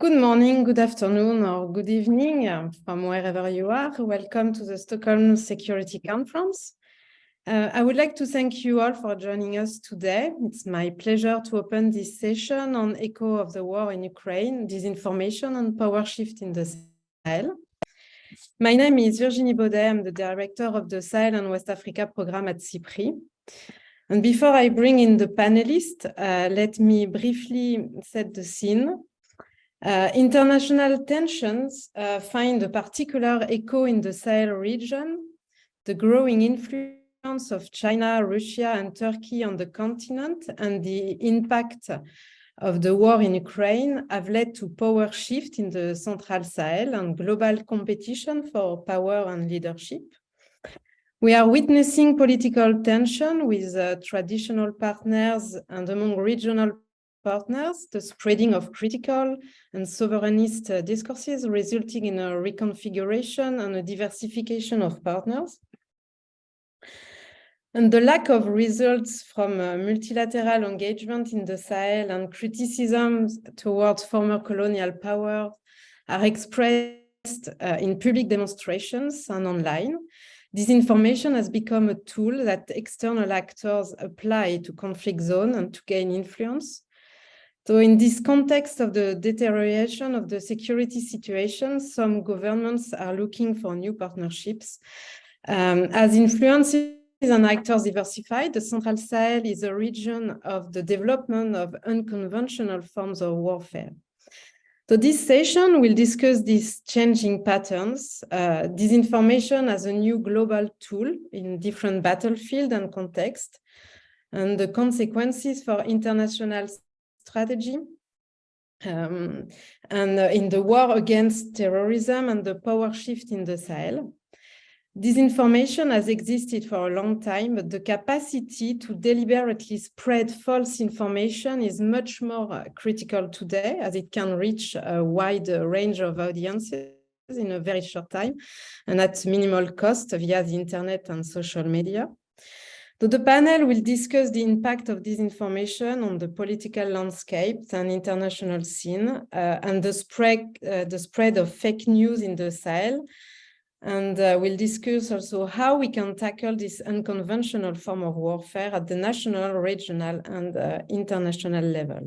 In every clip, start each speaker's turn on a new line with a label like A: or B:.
A: Good morning, good afternoon, or good evening from wherever you are. Welcome to the Stockholm Security Conference. I would like to thank you all for joining us today. It's my pleasure to open this session on echo of the war in Ukraine, disinformation and power shift in the Sahel. My name is Virginie Baudet. I'm the director of the Sahel and West Africa program at SIPRI. And before I bring in the panelists, let me briefly set the scene. International tensions find a particular echo in the Sahel region. The growing influence of China, Russia, and Turkey on the continent and the impact of the war in Ukraine have led to power shift in the Central Sahel and global competition for power and leadership. We are witnessing political tension with traditional partners and among regional partners, the spreading of critical and sovereignist discourses resulting in a reconfiguration and a diversification of partners. And the lack of results from multilateral engagement in the Sahel and criticisms towards former colonial power are expressed in public demonstrations and online. Disinformation has become a tool that external actors apply to conflict zones and to gain influence. So in this context of the deterioration of the security situation, some governments are looking for new partnerships. As influences and actors diversify, the Central Sahel is a region of the development of unconventional forms of warfare. So this session will discuss these changing patterns, disinformation as a new global tool in different battlefield and context, and the consequences for international strategy, and in the war against terrorism and the power shift in the Sahel. Disinformation has existed for a long time, but the capacity to deliberately spread false information is much more critical today, as it can reach a wide range of audiences in a very short time and at minimal cost via the internet and social media. So the panel will discuss the impact of disinformation on the political landscape and international scene, and the spread of fake news in the Sahel. And we'll discuss also how we can tackle this unconventional form of warfare at the national, regional, and international level.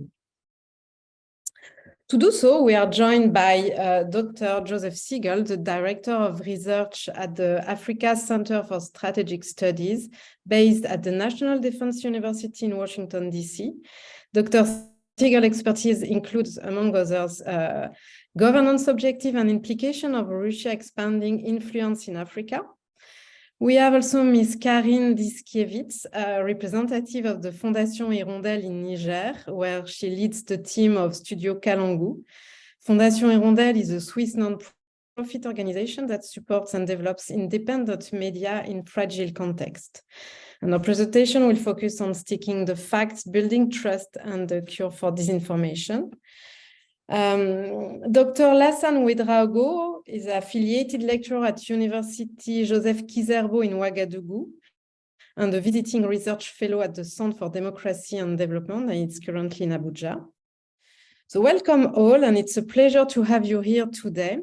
A: To do so, we are joined by Dr. Joseph Siegel, the Director of Research at the Africa Center for Strategic Studies, based at the National Defense University in Washington, D.C. Dr. Siegel's expertise includes, among others, governance objective and implication of Russia expanding influence in Africa. We have also Ms. Karine Diskiewicz, representative of the Fondation Hirondelle in Niger, where she leads the team of Studio Kalangu. Fondation Hirondelle is a Swiss non-profit organization that supports and develops independent media in fragile context. And our presentation will focus on sticking the facts, building trust, and the cure for disinformation. Dr. Lassane Ouedraogo is an affiliated lecturer at University Joseph Kizerbo in Ouagadougou and a visiting research fellow at the Center for Democracy and Development, and it's currently in Abuja. So welcome all, and it's a pleasure to have you here today.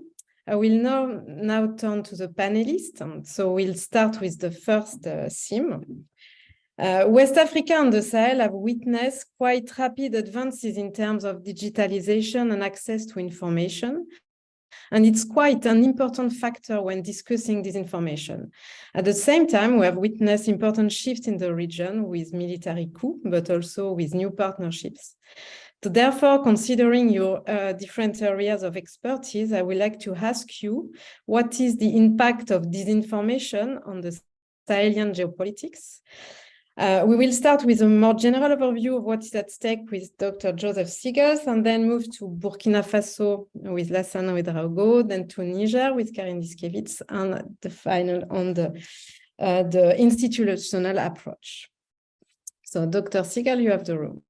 A: I will now turn to the panelists, and so we'll start with the first theme. West Africa and the Sahel have witnessed quite rapid advances in terms of digitalization and access to information. And it's quite an important factor when discussing disinformation. At the same time, we have witnessed important shifts in the region with military coup, but also with new partnerships. So therefore, considering your different areas of expertise, I would like to ask you, what is the impact of disinformation on the Sahelian geopolitics? We will start with a more general overview of what is at stake with Dr. Joseph Siegel, and then move to Burkina Faso with Lassane Ouedraogo, then to Niger with Karine Diskiewicz, and the final on the institutional approach. So Dr. Siegel, you have the room.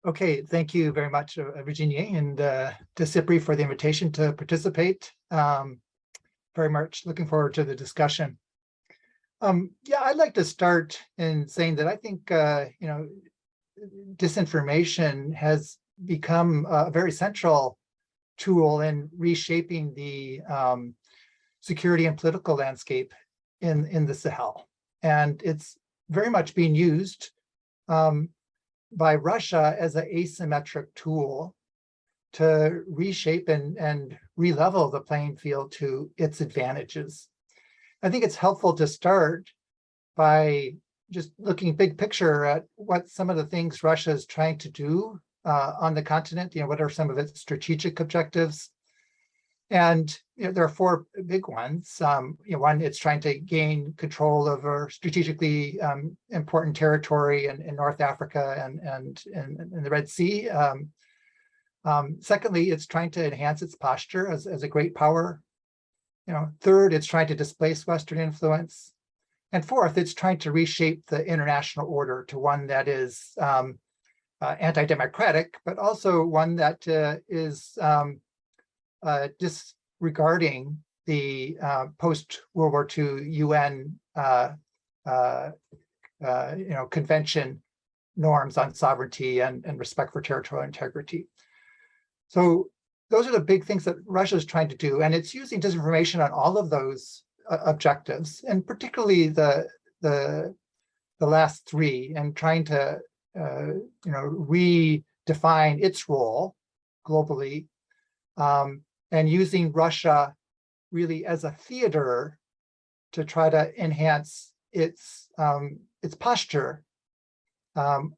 B: Okay, thank you very much, Virginie, and to SIPRI for the invitation to participate. Very much looking forward to the discussion. Yeah, I'd like to start in saying that I think, disinformation has become a very central tool in reshaping the security and political landscape in the Sahel. And it's very much being used by Russia as an asymmetric tool to reshape and re-level the playing field to its advantages. I think it's helpful to start by just looking big picture at what some of the things Russia is trying to do on the continent. What are some of its strategic objectives? And there are four big ones. One, it's trying to gain control over strategically important territory in North Africa and in the Red Sea. Secondly, it's trying to enhance its posture as a great power. Third, it's trying to displace Western influence. And fourth, it's trying to reshape the international order to one that is anti-democratic, but also one that is disregarding the post-World War II UN convention norms on sovereignty and respect for territorial integrity. So those are the big things that Russia is trying to do, and it's using disinformation on all of those objectives, and particularly the last three, and trying to redefine its role globally, and using Russia really as a theater to try to enhance its posture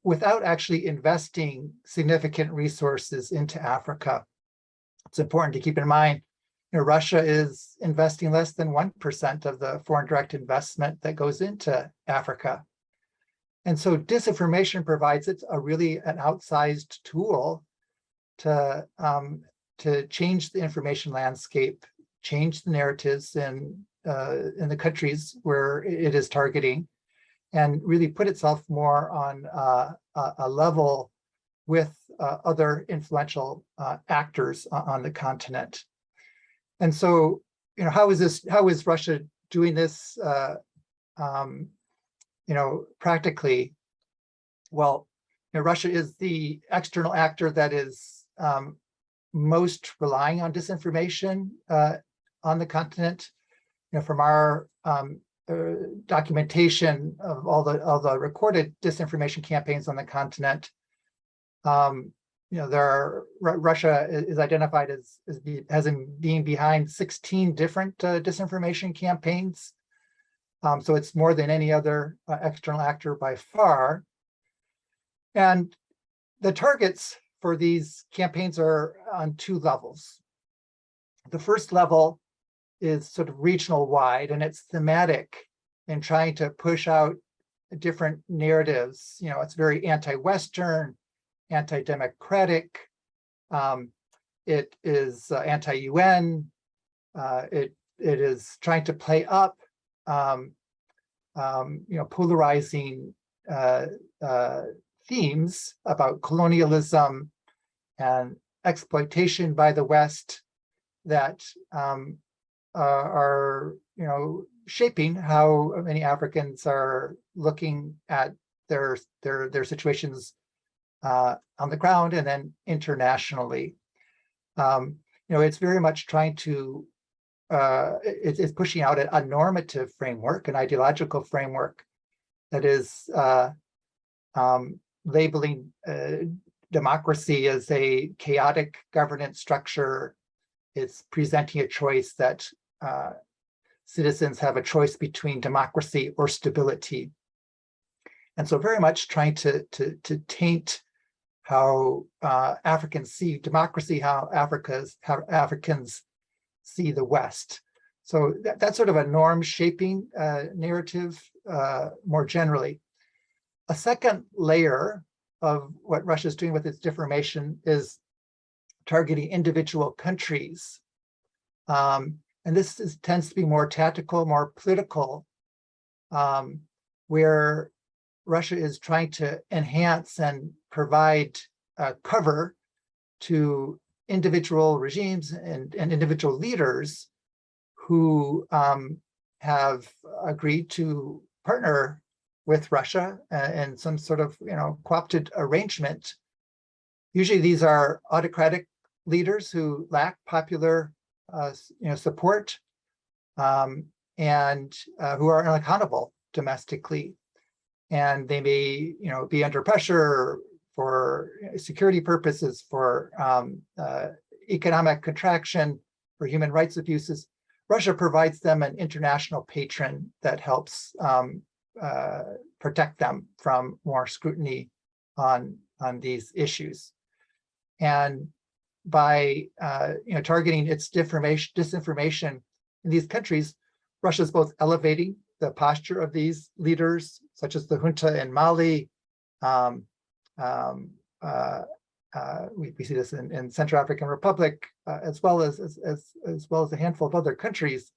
B: without actually investing significant resources into Africa. It's important to keep in mind, Russia is investing less than 1% of the foreign direct investment that goes into Africa. And so disinformation provides it an outsized tool to change the information landscape, change the narratives in the countries where it is targeting, and really put itself more on a level with other influential actors on the continent. And so, how is Russia doing this practically? Well, Russia is the external actor that is most relying on disinformation on the continent. From our documentation of all the recorded disinformation campaigns on the continent, Russia is identified as being behind 16 different disinformation campaigns. So it's more than any other external actor by far. And the targets for these campaigns are on two levels. The first level is sort of regional wide, and it's thematic in trying to push out different narratives. It's very anti-Western, anti-democratic. It is anti-UN. It is trying to play up, polarizing themes about colonialism and exploitation by the West that are, shaping how many Africans are looking at their situations on the ground and then internationally. It's very much trying to, it's pushing out a normative framework, an ideological framework that is labeling democracy as a chaotic governance structure. It's presenting a choice that citizens have a choice between democracy or stability. And so very much trying to taint how Africans see democracy, how Africans see the West. So that's sort of a norm shaping narrative more generally. A second layer of what Russia is doing with its disinformation is targeting individual countries. And this tends to be more tactical, more political, where Russia is trying to enhance and provide cover to individual regimes and individual leaders who have agreed to partner with Russia in some sort of co-opted arrangement Usually these are autocratic leaders who lack popular support, and who are unaccountable domestically. And they may be under pressure for security purposes, for economic contraction, for human rights abuses. Russia provides them an international patron that helps protect them from more scrutiny on these issues. And by targeting its disinformation in these countries, Russia is both elevating the posture of these leaders, such as the junta in Mali. We see this in Central African Republic, as well as a handful of other countries,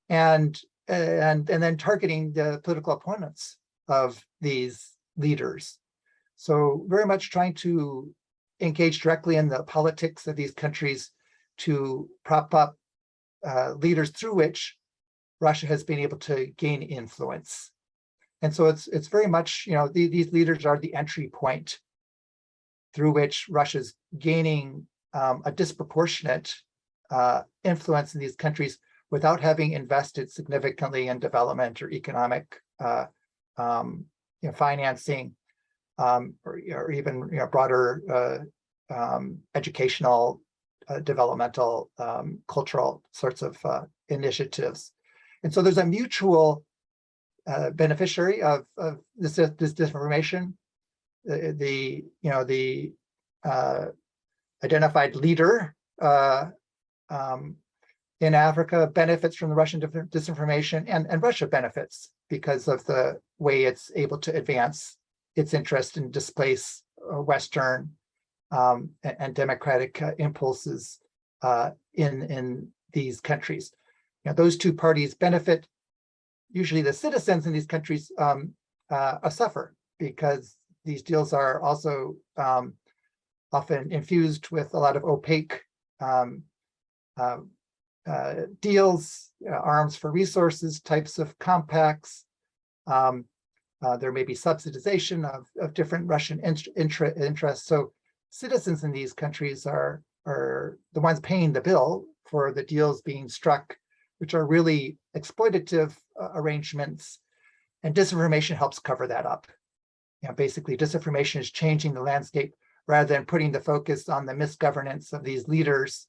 B: and then targeting the political opponents of these leaders. So very much trying to engage directly in the politics of these countries to prop up leaders through which Russia has been able to gain influence. And so it's very much, these leaders are the entry point through which Russia's gaining a disproportionate influence in these countries without having invested significantly in development or economic financing, or even broader educational, developmental, cultural sorts of initiatives. And so there's a mutual beneficiary of this disinformation. The identified leader in Africa benefits from the Russian disinformation, and Russia benefits because of the way it's able to advance its interest and displace Western and democratic impulses in these countries. Those two parties benefit. Usually the citizens in these countries suffer, because these deals are also often infused with a lot of opaque deals, arms for resources, types of compacts. There may be subsidization of different Russian interests. So citizens in these countries are the ones paying the bill for the deals being struck, which are really exploitative arrangements, and disinformation helps cover that up. Basically, disinformation is changing the landscape rather than putting the focus on the misgovernance of these leaders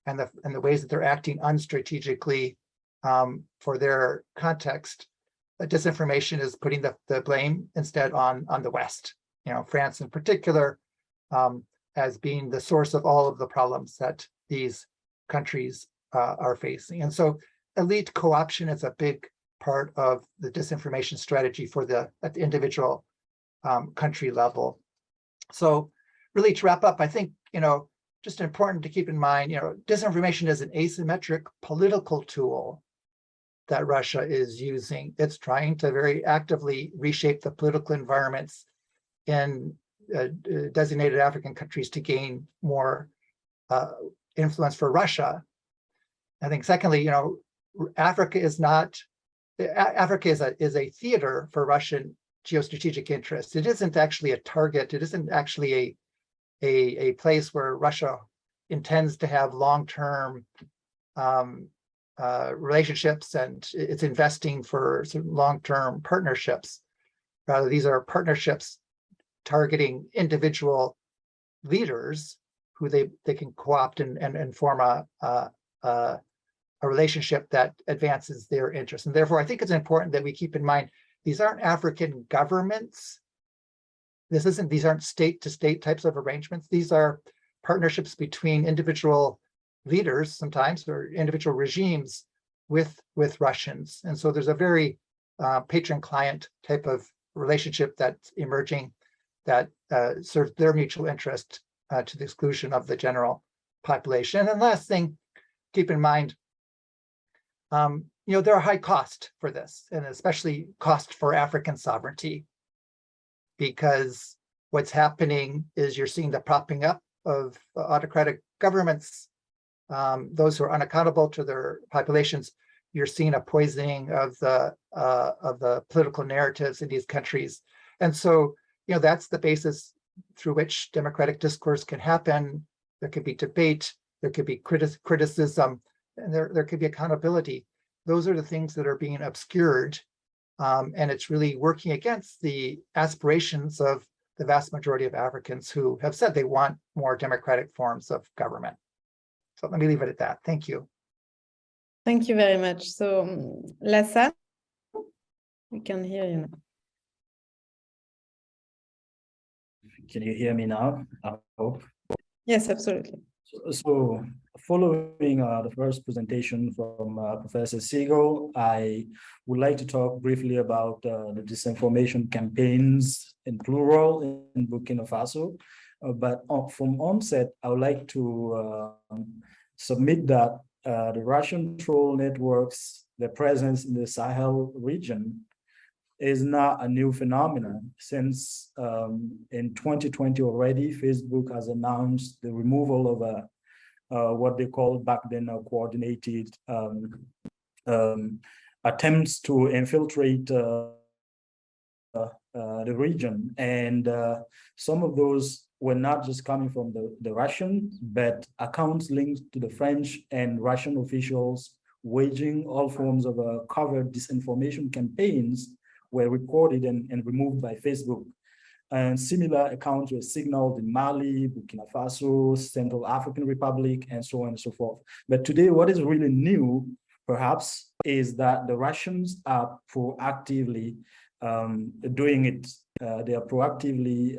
B: and the ways that they're acting unstrategically for their context. Disinformation is putting the blame instead on the West, France in particular, as being the source of all of the problems that these countries are facing. And so elite co-option is a big part of the disinformation strategy at the individual country level. So really, to wrap up, I think, just important to keep in mind, disinformation is an asymmetric political tool that Russia is using. It's trying to very actively reshape the political environments in designated African countries to gain more influence for Russia. I think secondly, Africa is a theater for Russian geostrategic interests. It isn't actually a target. It isn't actually a place where Russia intends to have long-term relationships, and it's investing for some long-term partnerships. Rather, these are partnerships targeting individual leaders who they can co-opt and form a relationship that advances their interests. And therefore, I think it's important that we keep in mind, these aren't African governments. These aren't state-to-state types of arrangements. These are partnerships between individual leaders, sometimes, or individual regimes with Russians. And so there's a very patron-client type of relationship that's emerging that serves their mutual interest to the exclusion of the general population. And last thing, keep in mind, there are high costs for this, and especially cost for African sovereignty, because what's happening is you're seeing the propping up of autocratic governments, those who are unaccountable to their populations. You're seeing a poisoning of the political narratives in these countries, and so that's the basis through which democratic discourse can happen. There could be debate, there could be criticism, and there could be accountability. Those are the things that are being obscured. And it's really working against the aspirations of the vast majority of Africans who have said they want more democratic forms of government. So let me leave it at that. Thank you.
A: Thank you very much. So, Lassa, we can hear you now.
C: Can you hear me now? I hope.
A: Yes, absolutely.
C: So following the first presentation from Professor Siegel, I would like to talk briefly about the disinformation campaigns in plural in Burkina Faso. But from onset, I would like to submit that the Russian troll networks, their presence in the Sahel region, is not a new phenomenon. Since in 2020 already, Facebook has announced the removal of what they called back then coordinated attempts to infiltrate the region. And some of those were not just coming from the Russians, but accounts linked to the French and Russian officials waging all forms of covert disinformation campaigns were recorded and removed by Facebook. And similar accounts were signaled in Mali, Burkina Faso, Central African Republic, and so on and so forth. But today, what is really new, perhaps, is that the Russians are proactively doing it. They are proactively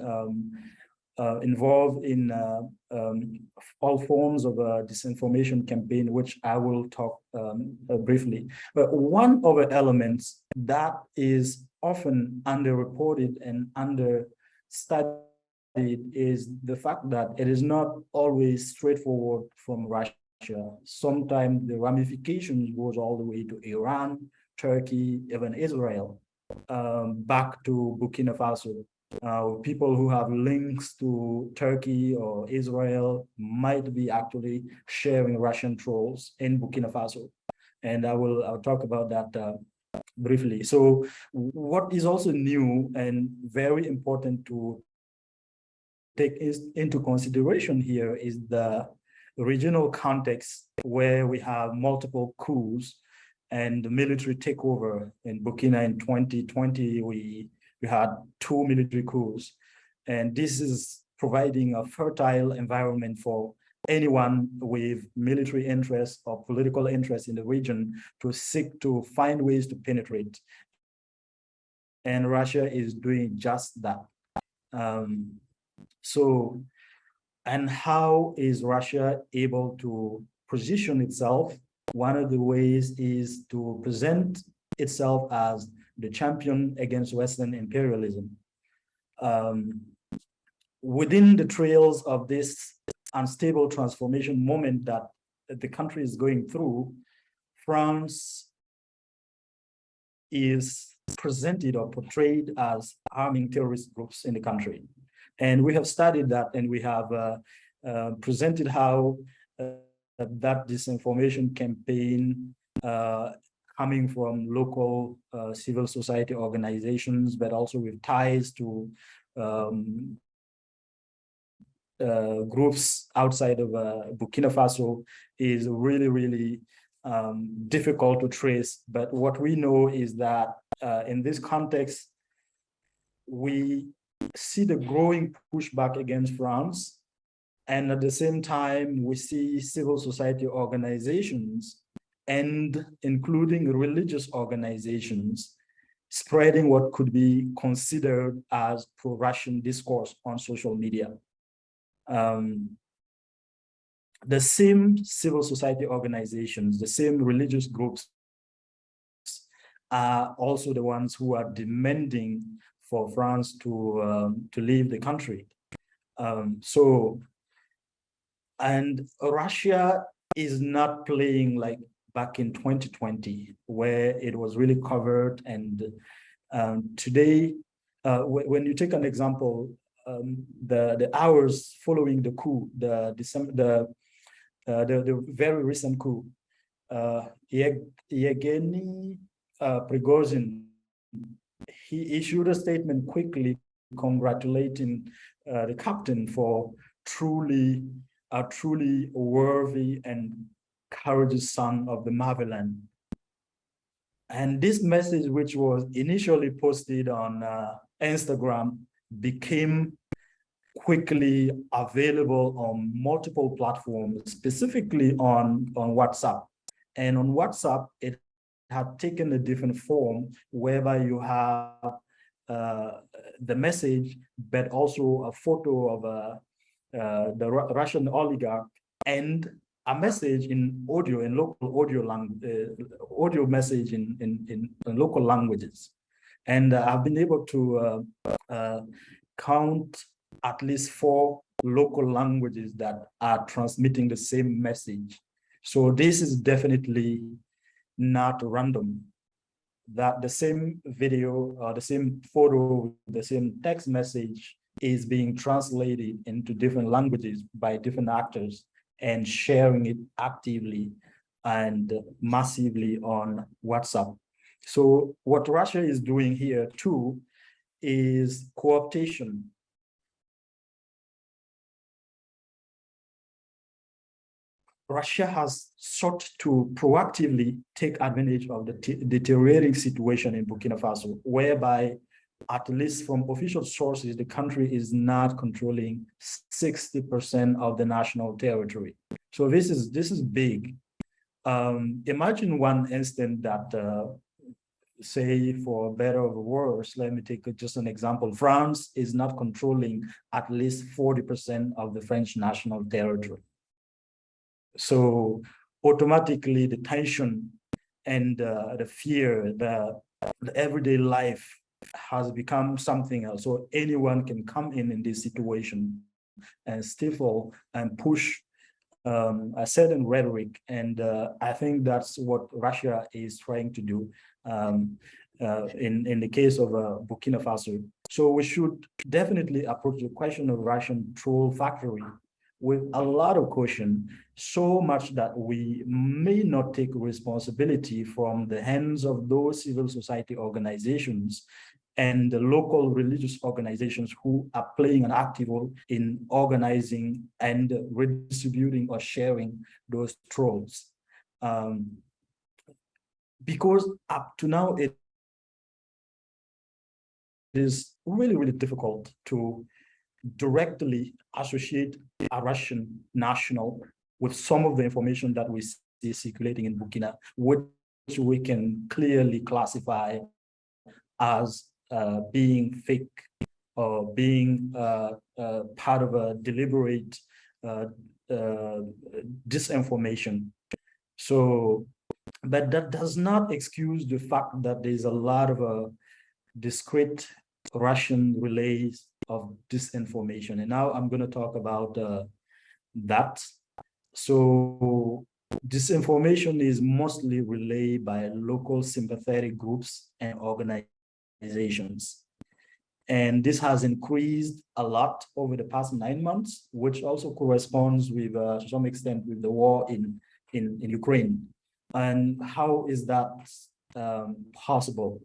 C: involved in all forms of a disinformation campaign, which I will talk briefly. But one of the elements that is often underreported and understudied is the fact that it is not always straightforward from Russia. Sometimes the ramifications goes all the way to Iran, Turkey, even Israel, back to Burkina Faso. People who have links to Turkey or Israel might be actually sharing Russian trolls in Burkina Faso. And I'll talk about that briefly. So what is also new and very important to take into consideration here is the regional context where we have multiple coups and military takeover. In Burkina in 2020, we had 2 military coups. And this is providing a fertile environment for anyone with military interest or political interest in the region to seek to find ways to penetrate. And Russia is doing just that. And how is Russia able to position itself? One of the ways is to present itself as the champion against Western imperialism. Within the trails of this unstable transformation moment that the country is going through, France is presented or portrayed as arming terrorist groups in the country. And we have studied that, and we have presented how that disinformation campaign coming from local civil society organizations, but also with ties to groups outside of Burkina Faso is really, really difficult to trace. But what we know is that in this context, we see the growing pushback against France. And at the same time, we see civil society organizations and including religious organizations spreading what could be considered as pro-Russian discourse on social media. The same civil society organizations, the same religious groups are also the ones who are demanding for France to leave the country. And Russia is not playing like back in 2020, where it was really covered. And today, when you take an example, the hours following the coup, the very recent coup, Yevgeny Prigozhin, he issued a statement quickly congratulating the captain for a truly worthy and courageous son of the motherland. And this message, which was initially posted on Instagram, became quickly available on multiple platforms, specifically on WhatsApp. And on WhatsApp, it had taken a different form, whereby you have the message, but also a photo of the Russian oligarch and a message in audio, in local audio audio message in local languages. And I've been able to count at least 4 local languages that are transmitting the same message. So this is definitely not random, that the same video or the same photo, the same text message is being translated into different languages by different actors and sharing it actively and massively on WhatsApp. So what Russia is doing here too is co-optation. Russia has sought to proactively take advantage of the deteriorating situation in Burkina Faso, whereby, at least from official sources, the country is not controlling 60% of the national territory. So this is big. Imagine one instance that, say, for better or worse, let me take just an example. France is not controlling at least 40% of the French national territory. So automatically the tension and the fear, the everyday life has become something else. So anyone can come in this situation and stifle and push a certain rhetoric. And I think that's what Russia is trying to do in the case of Burkina Faso. So we should definitely approach the question of Russian troll factory with a lot of caution, so much that we may not take responsibility from the hands of those civil society organizations and the local religious organizations who are playing an active role in organizing and redistributing or sharing those trolls. Because up to now, it is really, really difficult to directly associate a Russian national with some of the information that we see circulating in Burkina, which we can clearly classify as being fake or being part of a deliberate disinformation. So, but that does not excuse the fact that there's a lot of discrete Russian relays of disinformation. And now I'm going to talk about that. So disinformation is mostly relayed by local sympathetic groups and organizations. And this has increased a lot over the past 9 months, which also corresponds with, to some extent, with the war in Ukraine. And how is that possible?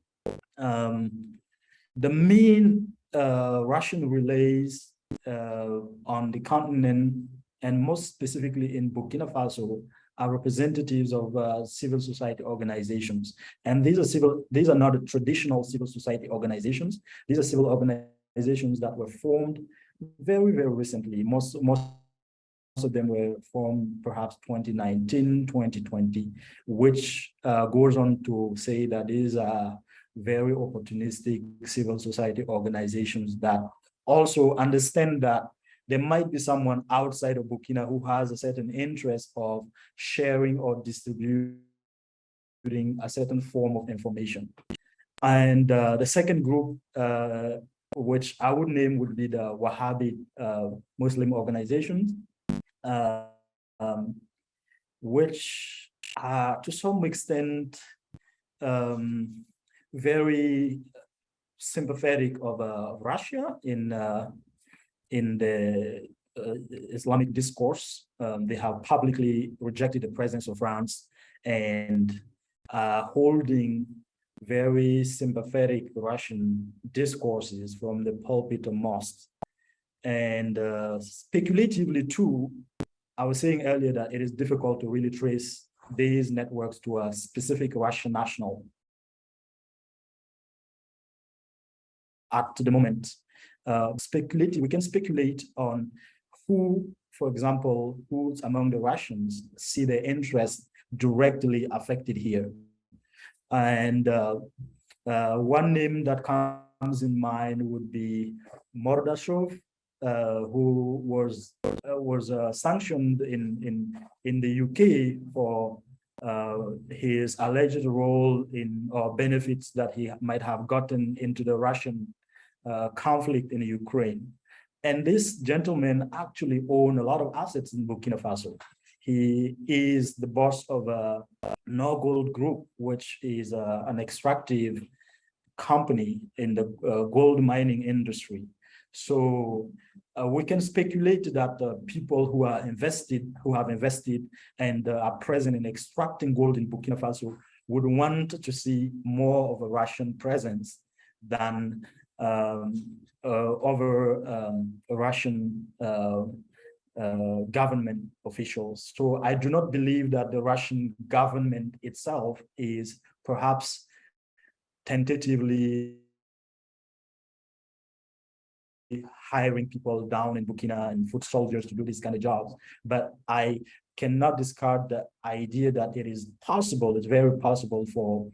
C: The main Russian relays on the continent, and most specifically in Burkina Faso, are representatives of civil society organizations. And these are not traditional civil society organizations. These are civil organizations that were formed very, very recently. Most of them were formed perhaps 2019, 2020, which goes on to say that these are very opportunistic civil society organizations that also understand that there might be someone outside of Burkina who has a certain interest of sharing or distributing a certain form of information. And the second group, which I would name, would be the Wahhabi Muslim organizations, which are to some extent very sympathetic of Russia in the Islamic discourse. They have publicly rejected the presence of France and holding very sympathetic Russian discourses from the pulpit of mosques. And speculatively too, I was saying earlier that it is difficult to really trace these networks to a specific Russian national at the moment. We can speculate on who, for example, who's among the Russians see their interest directly affected here. And one name that comes in mind would be Mordashov, who was sanctioned in the UK for his alleged role in or benefits that he might have gotten into the Russian conflict in Ukraine. And this gentleman actually owned a lot of assets in Burkina Faso. He is the boss of a Norgold Group, which is an extractive company in the gold mining industry. So we can speculate that people who have invested and are present in extracting gold in Burkina Faso would want to see more of a Russian presence than other Russian government officials. So I do not believe that the Russian government itself is perhaps tentatively hiring people down in Burkina and foot soldiers to do these kind of jobs. But I cannot discard the idea that it is possible, it's very possible for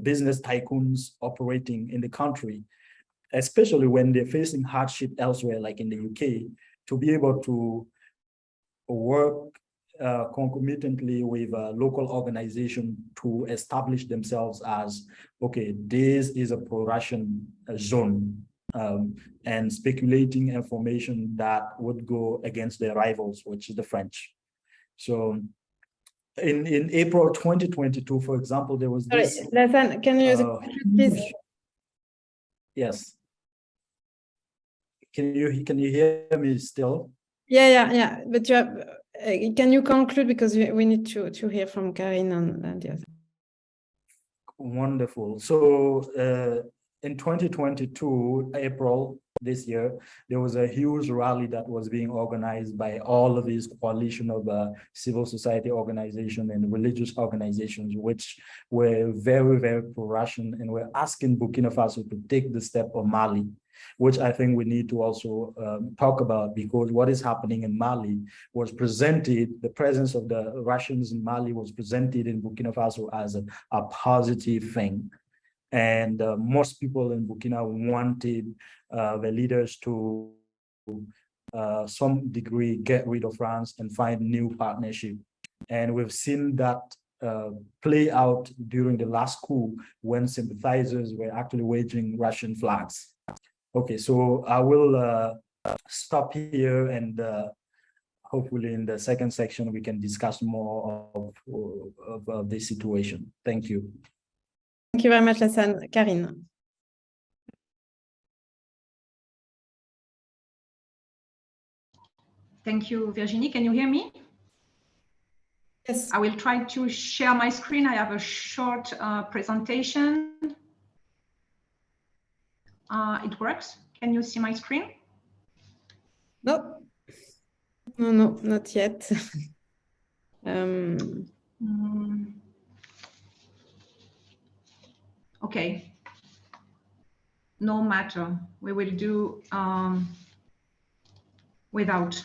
C: business tycoons operating in the country, especially when they're facing hardship elsewhere, like in the UK, to be able to work concomitantly with a local organization to establish themselves as, okay, this is a pro-Russian zone, and speculating information that would go against their rivals, which is the French. So in April 2022, for example, there was this...
A: Sorry, Lassane, can you please?
C: Yes. Can you hear me still?
A: Yeah. But you have, can you conclude, because we need to hear from Karine and the other.
C: Wonderful. So in 2022, April this year, there was a huge rally that was being organized by all of these coalition of civil society organizations and religious organizations, which were very, very pro-Russian, and were asking Burkina Faso to take the step of Mali, which I think we need to also talk about, because what is happening in Mali was presented, the presence of the Russians in Mali was presented in Burkina Faso as a positive thing. And most people in Burkina wanted the leaders to some degree get rid of France and find new partnership. And we've seen that play out during the last coup, when sympathizers were actually waving Russian flags. Okay, so I will stop here, and hopefully in the second section we can discuss more of this situation. Thank you.
A: Thank you very much, Lassane. Karine.
D: Thank you, Virginie. Can you hear me?
A: Yes.
D: I will try to share my screen. I have a short presentation. It works. Can you see my screen?
A: No, not yet.
D: Okay. No matter. We will do without.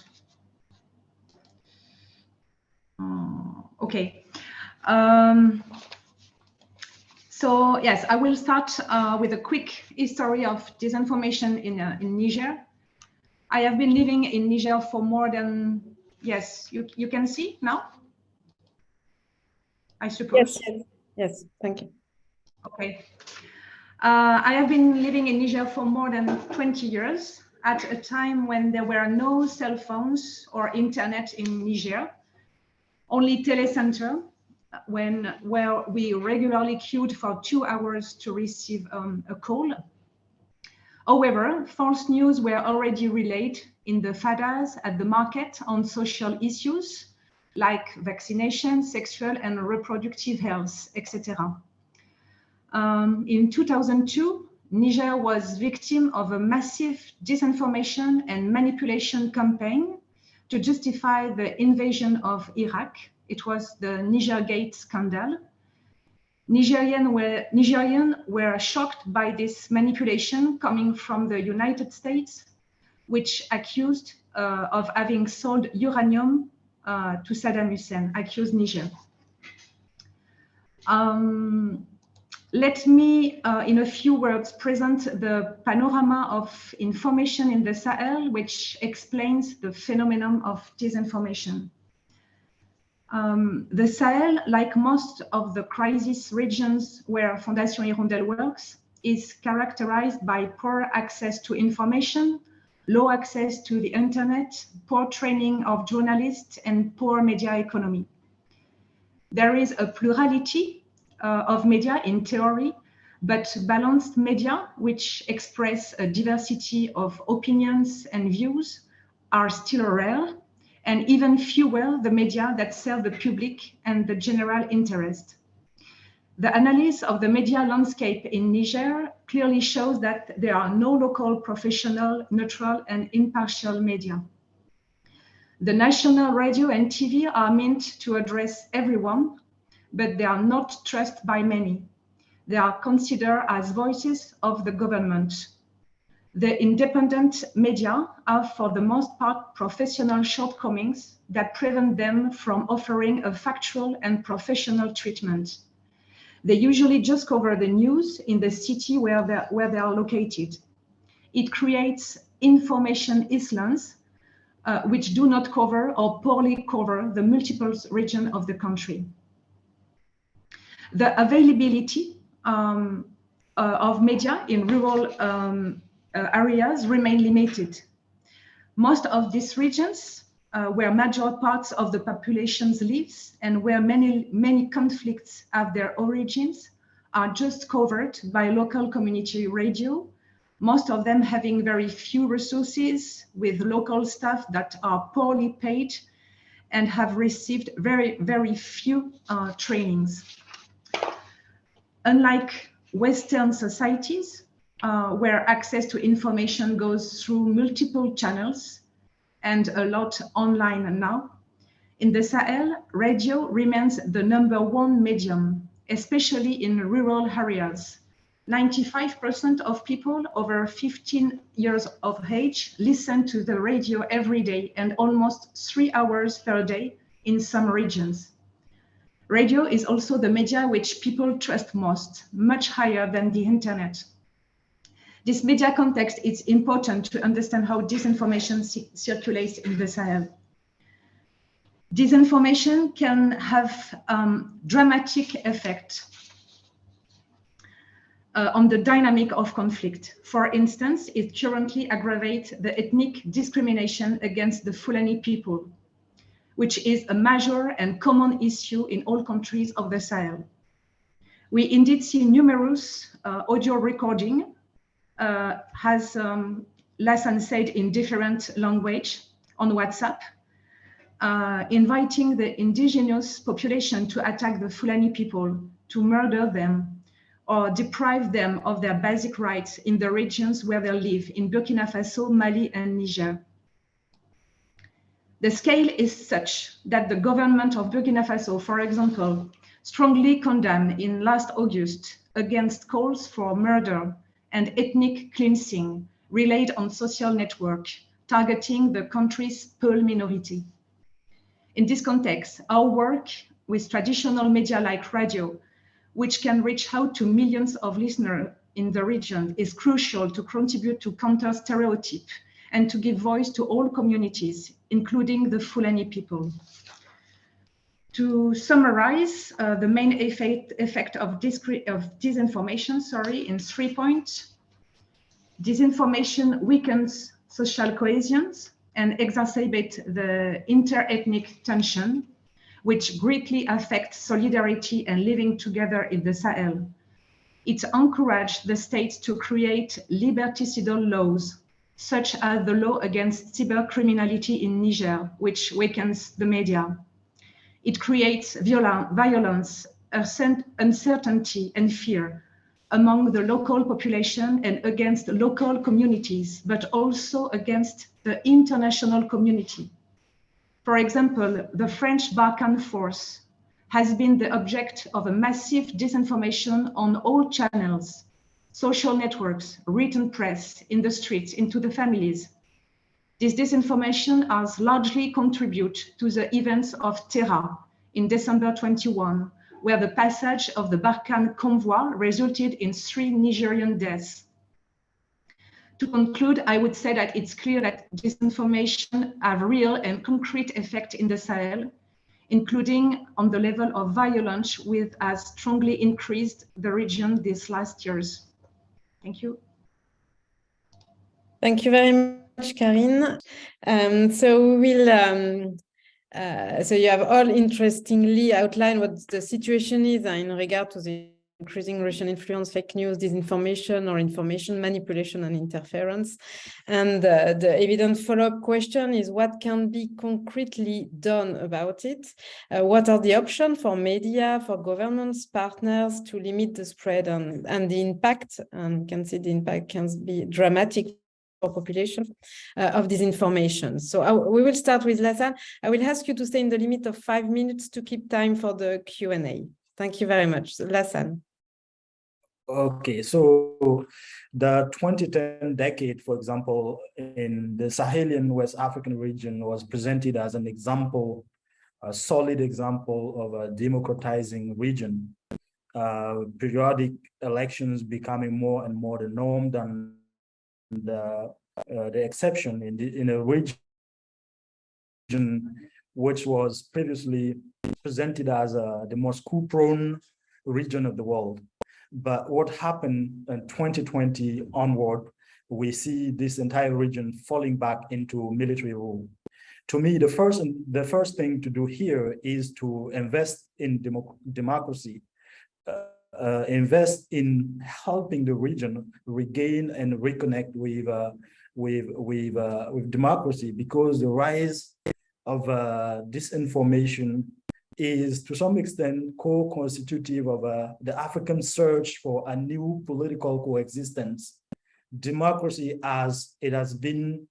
D: Okay. So yes, I will start with a quick history of disinformation in Niger. I have been living in Niger for more than, yes, you can see now, I suppose.
A: Yes, thank you.
D: Okay. I have been living in Niger for more than 20 years, at a time when there were no cell phones or internet in Niger, only telecenter, where we regularly queued for 2 hours to receive a call. However, false news were already relayed in the fadas, at the market, on social issues like vaccination, sexual and reproductive health, etc. In 2002, Niger was victim of a massive disinformation and manipulation campaign to justify the invasion of Iraq. It was the Nigergate scandal. Nigerians were shocked by this manipulation coming from the United States, which accused of having sold uranium to Saddam Hussein, accused Niger. Let me, in a few words, present the panorama of information in the Sahel, which explains the phenomenon of disinformation. The Sahel, like most of the crisis regions where Fondation Hirondelle works, is characterized by poor access to information, low access to the internet, poor training of journalists, and poor media economy. There is a plurality of media in theory, but balanced media, which express a diversity of opinions and views, are still rare, and even fewer the media that serve the public and the general interest. The analysis of the media landscape in Niger clearly shows that there are no local, professional, neutral, and impartial media. The national radio and TV are meant to address everyone, but they are not trusted by many. They are considered as voices of the government. The independent media have, for the most part, professional shortcomings that prevent them from offering a factual and professional treatment. They usually just cover the news in the city where they are located. It creates information islands which do not cover or poorly cover the multiple regions of the country. The availability of media in rural areas remain limited. Most of these regions where major parts of the populations lives and where many conflicts have their origins are just covered by local community radio, most of them having very few resources with local staff that are poorly paid and have received very few trainings. Unlike Western societies, where access to information goes through multiple channels and a lot online now, in the Sahel, radio remains the #1 medium, especially in rural areas. 95% of people over 15 years of age listen to the radio every day and almost 3 hours per day in some regions. Radio is also the media which people trust most, much higher than the internet. This media context is important to understand how disinformation circulates in the Sahel. Disinformation can have dramatic effect on the dynamic of conflict. For instance, it currently aggravates the ethnic discrimination against the Fulani people, which is a major and common issue in all countries of the Sahel. We indeed see numerous audio recording, as Lassan said, in different language on WhatsApp, inviting the indigenous population to attack the Fulani people, to murder them, or deprive them of their basic rights in the regions where they live, in Burkina Faso, Mali, and Niger. The scale is such that the government of Burkina Faso, for example, strongly condemned in last August against calls for murder and ethnic cleansing relayed on social network, targeting the country's Peul minority. In this context, our work with traditional media like radio, which can reach out to millions of listeners in the region, is crucial to contribute to counter stereotype and to give voice to all communities, including the Fulani people. To summarize the main effect of disinformation, in 3 points. Disinformation weakens social cohesion and exacerbates the inter-ethnic tension, which greatly affects solidarity and living together in the Sahel. It encourages the states to create liberticidal laws, such as the law against cybercriminality in Niger, which weakens the media. It creates violence, uncertainty, and fear, among the local population and against local communities, but also against the international community. For example, the French Barkhane Force has been the object of a massive disinformation on all channels, social networks, written press, in the streets, into the families. This disinformation has largely contributed to the events of Terra in December 21, where the passage of the Barkhane convoy resulted in 3 Nigerian deaths. To conclude, I would say that it's clear that disinformation have real and concrete effect in the Sahel, including on the level of violence, which has strongly increased the region these last years. Thank you.
A: Thank you very much, Karine. So you have all interestingly outlined what the situation is in regard to the increasing Russian influence, fake news, disinformation, or information manipulation and interference. And the evident follow-up question is what can be concretely done about it? What are the options for media, for governments, partners to limit the spread and the impact? You can see the impact can be dramatic for population of disinformation. So we will start with Lassan. I will ask you to stay in the limit of 5 minutes to keep time for the Q&A. Thank you very much. Lassan.
C: Okay, so the 2010 decade, for example, in the Sahelian West African region was presented as an example, a solid example of a democratizing region. Periodic elections becoming more and more the norm than the exception in a region which was previously presented as the most coup-prone region of the world. But what happened in 2020 onward, we see this entire region falling back into military rule. To me, the first thing to do here is to invest in democracy, invest in helping the region regain and reconnect with democracy, because the rise of disinformation is to some extent co-constitutive of the African search for a new political coexistence. Democracy, as it has been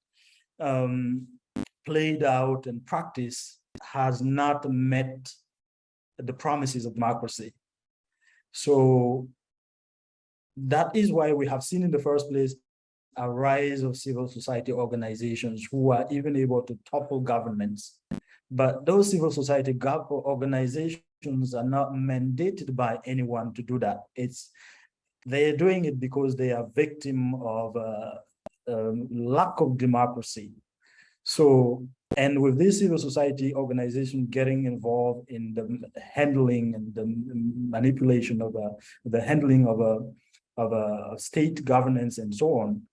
C: played out and practiced, has not met the promises of democracy. So that is why we have seen in the first place a rise of civil society organizations who are even able to topple governments. But those civil society organizations are not mandated by anyone to do that. They're doing it because they are victim of lack of democracy. So, and with this civil society organization getting involved in the handling and the manipulation of the handling of a state governance and so on,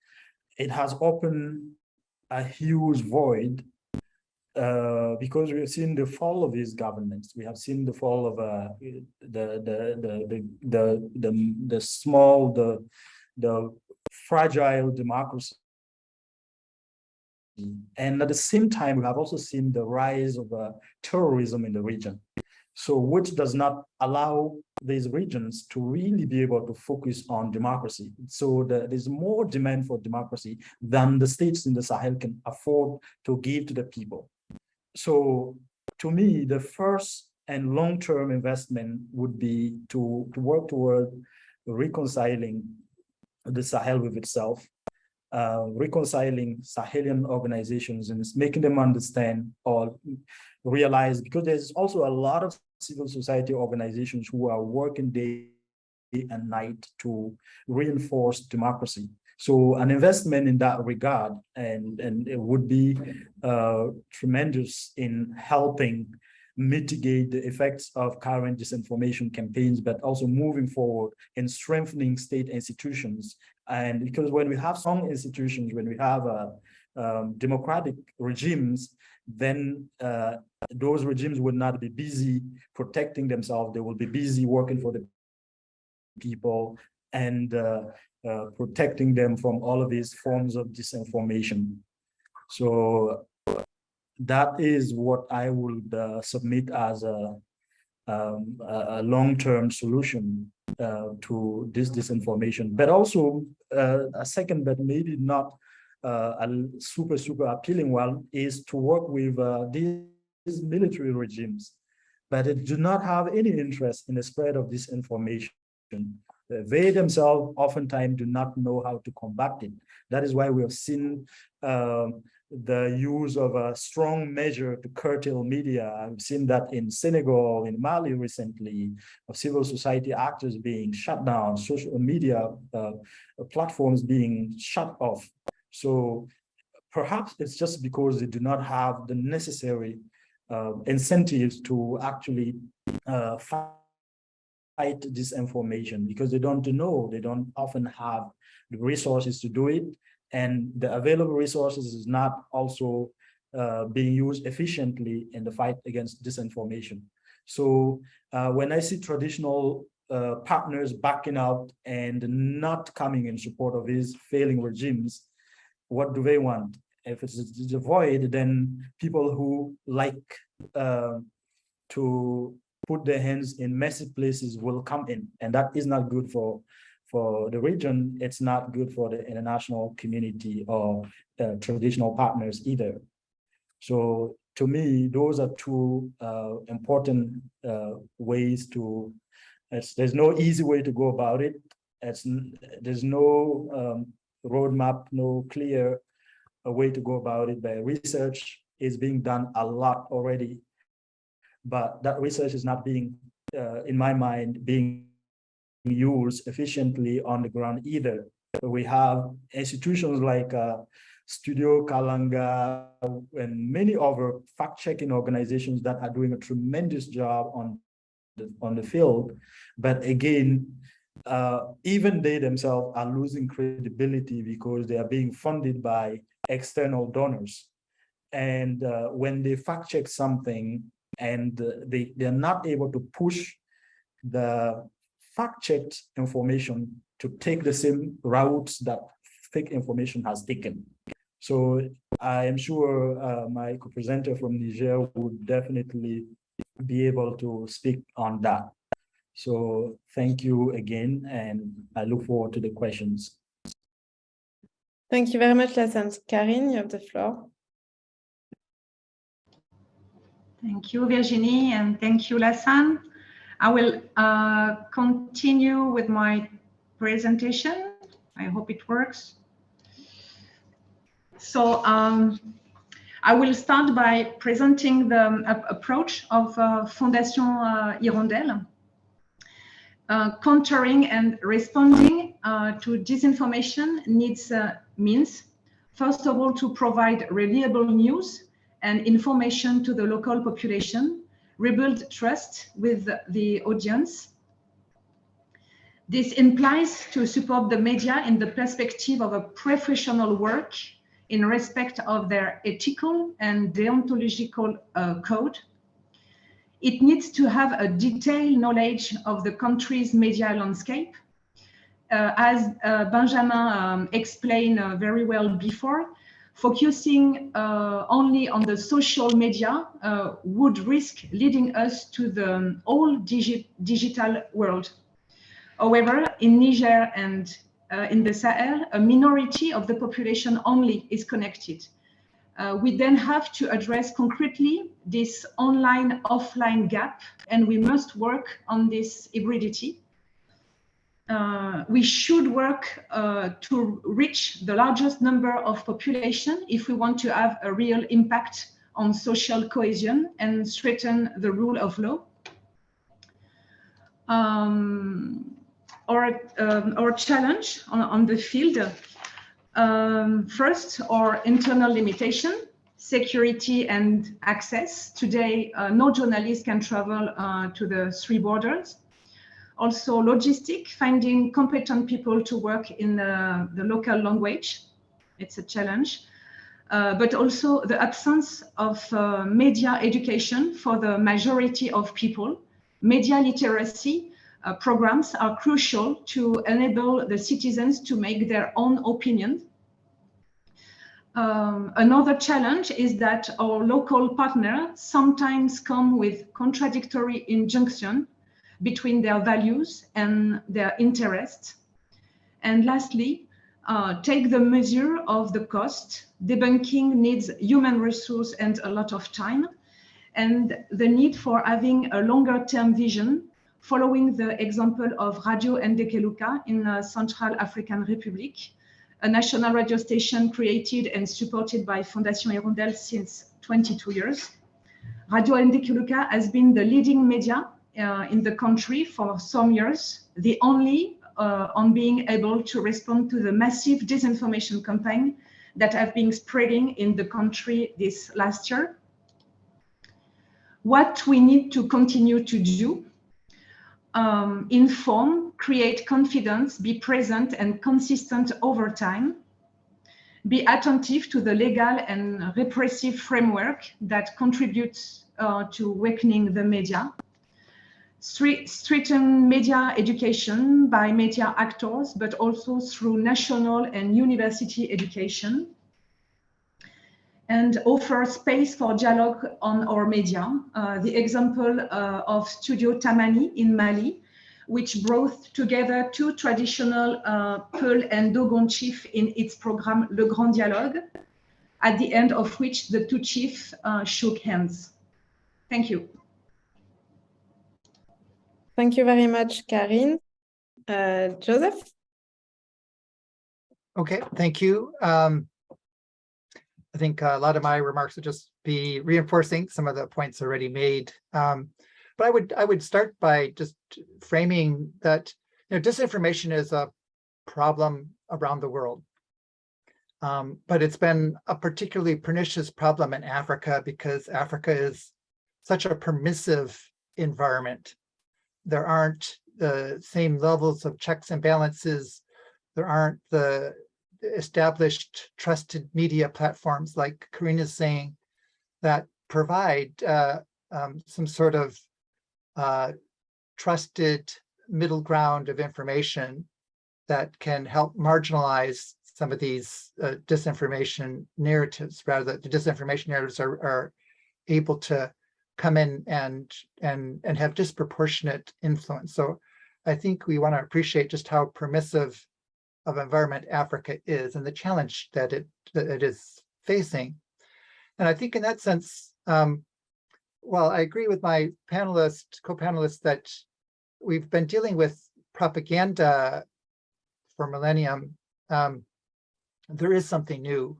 C: it has opened a huge void. Because we have seen the fall of these governments, we have seen the fall of the fragile democracy, and at the same time, we have also seen the rise of terrorism in the region. So, which does not allow these regions to really be able to focus on democracy. So there's more demand for democracy than the states in the Sahel can afford to give to the people. So to me, the first and long-term investment would be to work toward reconciling the Sahel with itself, reconciling Sahelian organizations and making them understand or realize, because there's also a lot of civil society organizations who are working day and night to reinforce democracy. So an investment in that regard, and it would be tremendous in helping mitigate the effects of current disinformation campaigns, but also moving forward in strengthening state institutions. And because when we have strong institutions, when we have democratic regimes, then those regimes would not be busy protecting themselves. They will be busy working for the people and protecting them from all of these forms of disinformation. So that is what I would submit as a long-term solution to this disinformation. But also a second, but maybe not a super appealing one, is to work with these military regimes, but they do not have any interest in the spread of disinformation. They themselves oftentimes do not know how to combat it. That is why we have seen the use of a strong measure to curtail media. I've seen that in Senegal, in Mali recently, of civil society actors being shut down, social media platforms being shut off. So perhaps it's just because they do not have the necessary incentives to actually fight disinformation, because they don't know, they don't often have the resources to do it, and the available resources is not also being used efficiently in the fight against disinformation. So when I see traditional partners backing out and not coming in support of these failing regimes, what do they want? If it's a void, then people who like to put their hands in messy places will come in, and that is not good for the region. It's not good for the international community or traditional partners either. So to me, those are two important ways to, there's no easy way to go about it. There's no roadmap, no clear way to go about it, but research is being done a lot already. But that research is not being, in my mind, being used efficiently on the ground either. We have institutions like Studio Kalanga and many other fact-checking organizations that are doing a tremendous job on the field. But again, even they themselves are losing credibility because they are being funded by external donors. And when they fact-check something, and they're not able to push the fact-checked information to take the same routes that fake information has taken. So I am sure my co-presenter from Niger would definitely be able to speak on that. So thank you again, and I look forward to the questions.
A: Thank you very much, Lassane. Karine, you have the floor.
D: Thank you, Virginie, and thank you, Lassane. I will continue with my presentation. I hope it works. So I will start by presenting the approach of Fondation Hirondelle, countering and responding to disinformation means, first of all, to provide reliable news and information to the local population, rebuild trust with the audience. This implies to support the media in the perspective of a professional work in respect of their ethical and deontological code. It needs to have a detailed knowledge of the country's media landscape. As Benjamin explained very well before, focusing only on the social media would risk leading us to the whole digital world. However, in Niger and in the Sahel, a minority of the population only is connected. We then have to address concretely this online-offline gap, and we must work on this hybridity. We should work to reach the largest number of population if we want to have a real impact on social cohesion and strengthen the rule of law. Our challenge on the field, first, our internal limitation, security and access. Today, no journalist can travel to the 3 borders. Also logistic, finding competent people to work in the local language. It's a challenge. But also the absence of media education for the majority of people. Media literacy programs are crucial to enable the citizens to make their own opinion. Another challenge is that our local partners sometimes come with contradictory injunctions between their values and their interests. And lastly, take the measure of the cost. Debunking needs human resource and a lot of time, and the need for having a longer term vision, following the example of Radio Ndekeluka in Central African Republic, a national radio station created and supported by Fondation Hirondelle since 22 years. Radio Ndekeluka has been the leading media in the country for some years, the only on being able to respond to the massive disinformation campaign that have been spreading in the country this last year. What we need to continue to do, inform, create confidence, be present and consistent over time, be attentive to the legal and repressive framework that contributes to weakening the media, strengthen media education by media actors, but also through national and university education, and offer space for dialogue on our media. The example of Studio Tamani in Mali, which brought together two traditional Peul and Dogon chiefs in its program Le Grand Dialogue, at the end of which the two chiefs shook hands. Thank you.
A: Thank you very much, Karine. Joseph?
B: Okay, thank you. I think a lot of my remarks would just be reinforcing some of the points already made. But I would start by just framing that disinformation is a problem around the world. But it's been a particularly pernicious problem in Africa because Africa is such a permissive environment. There aren't the same levels of checks and balances. There aren't the established trusted media platforms like Karine is saying that provide some sort of trusted middle ground of information that can help marginalize some of these disinformation narratives. Rather, the disinformation narratives are able to come in and have disproportionate influence. So I think we want to appreciate just how permissive of environment Africa is and the challenge that it is facing. And I think in that sense, while I agree with my co-panelists that we've been dealing with propaganda for millennium, there is something new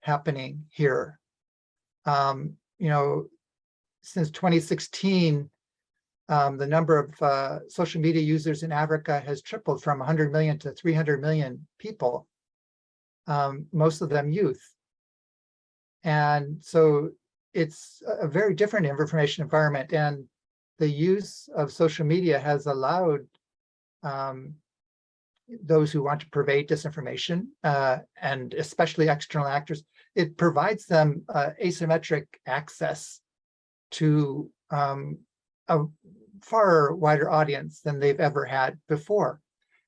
B: happening here. Since 2016, the number of social media users in Africa has tripled from 100 million to 300 million people, most of them youth. And so it's a very different information environment, and the use of social media has allowed those who want to pervade disinformation, and especially external actors, it provides them asymmetric access to a far wider audience than they've ever had before.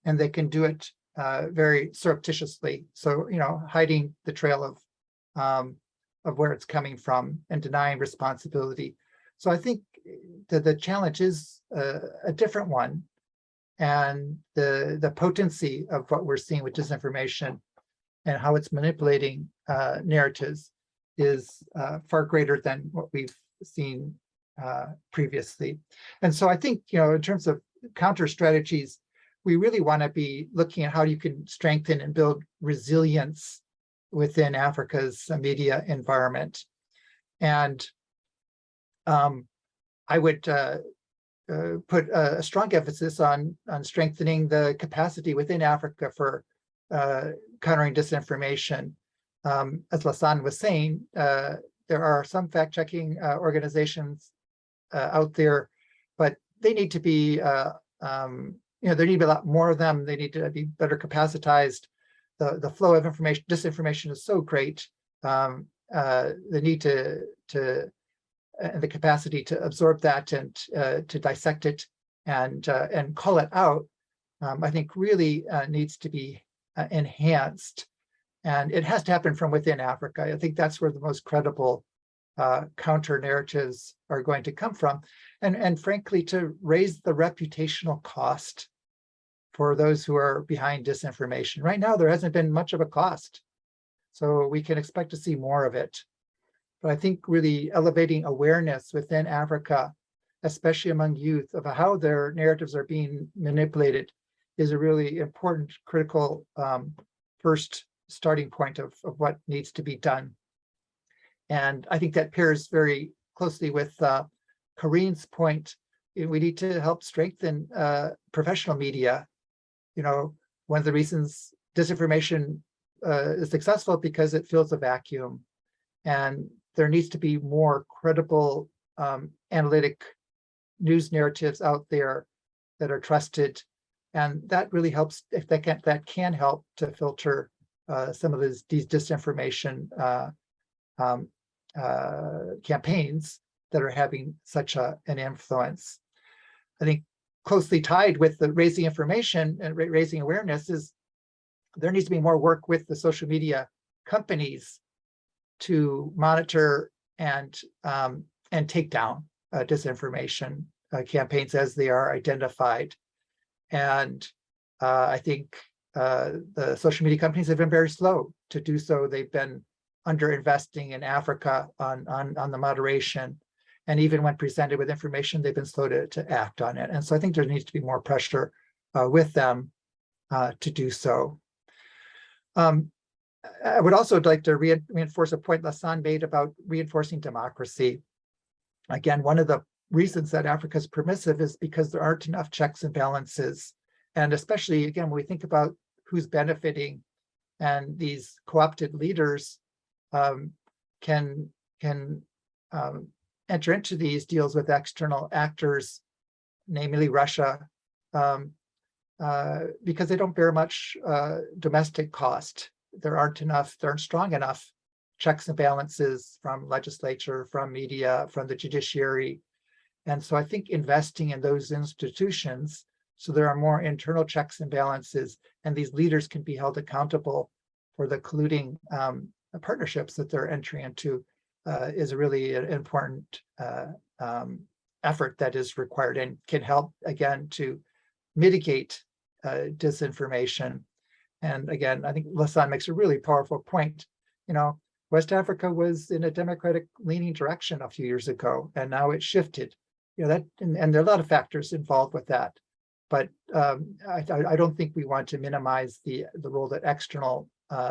B: And they can do it very surreptitiously. So, hiding the trail of where it's coming from and denying responsibility. So I think that the challenge is a different one. And the potency of what we're seeing with disinformation and how it's manipulating narratives is far greater than what we've seen previously. And so I think, in terms of counter strategies, we really want to be looking at how you can strengthen and build resilience within Africa's media environment. And I would put a strong emphasis on strengthening the capacity within Africa for countering disinformation. As Lassane was saying, there are some fact-checking organizations out there, but they need to be, there need to be a lot more of them. They need to be better capacitized. The flow of information, disinformation is so great. The need and the capacity to absorb that and to dissect it and call it out, I think really needs to be enhanced. And it has to happen from within Africa. I think that's where the most credible counter narratives are going to come from. And frankly, to raise the reputational cost for those who are behind disinformation. Right now, there hasn't been much of a cost. So we can expect to see more of it. But I think really elevating awareness within Africa, especially among youth, of how their narratives are being manipulated is a really important, critical first starting point of what needs to be done. And I think that pairs very closely with Kareen's point. We need to help strengthen professional media. One of the reasons disinformation is successful because it fills a vacuum, and there needs to be more credible analytic news narratives out there that are trusted, and that really helps. If that can help to filter some of these disinformation campaigns that are having such an influence. I think closely tied with the raising information and raising awareness is there needs to be more work with the social media companies to monitor and take down disinformation campaigns as they are identified. And I think the social media companies have been very slow to do so. They've been underinvesting in Africa on the moderation. And even when presented with information, they've been slow to act on it. And so I think there needs to be more pressure with them to do so. I would also like to reinforce a point Lassan made about reinforcing democracy. Again, one of the reasons that Africa is permissive is because there aren't enough checks and balances. And especially, again, when we think about who's benefiting, and these co-opted leaders can enter into these deals with external actors, namely Russia, because they don't bear much domestic cost. There aren't strong enough checks and balances from legislature, from media, from the judiciary. And so I think investing in those institutions so there are more internal checks and balances, and these leaders can be held accountable for the colluding partnerships that they're entering into is a really important effort that is required and can help, again, to mitigate disinformation. And again, I think Lassan makes a really powerful point. West Africa was in a democratic leaning direction a few years ago, and now it's shifted. And there are a lot of factors involved with that. But I don't think we want to minimize the role that external